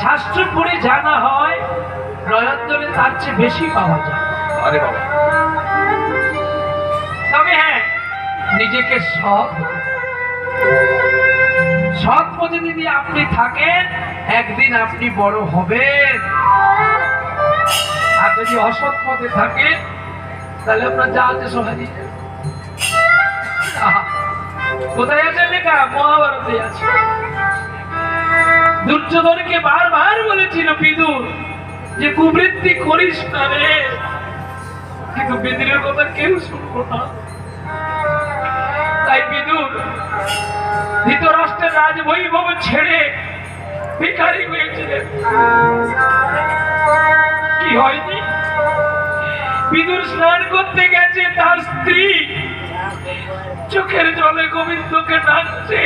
শাস্ত্র পড়ে জানা হয় প্রয়োজনে তার চেয়ে বেশি পাওয়া যায়। আরে বাবা, তবে হ্যাঁ, নিজেকে সৎ পথে যদি আপনি থাকেন, একদিন আপনি বড় হবেন। আর যদি অসৎ পথে থাকেন, তাহলে আপনার যা আছে সব হারিয়ে যাবে। কোথায় আছে লেখা? মহাভারতে আছে। দুর্যোধনকে বারবার বলেছিল বিদুর যে কুবৃত্তি করিস না রে, কিন্তু বিদুরের কথা কেউ শুনবো না। তাই বিদুর ধৃতরাষ্ট্রের রাজবৈভব ছেড়ে ভিখারি হয়েছিলেন। কি হয়নি? বিদুর স্নান করতে গেছে, তার স্ত্রী চোখের জলে গোবিন্দকে ডাকছে।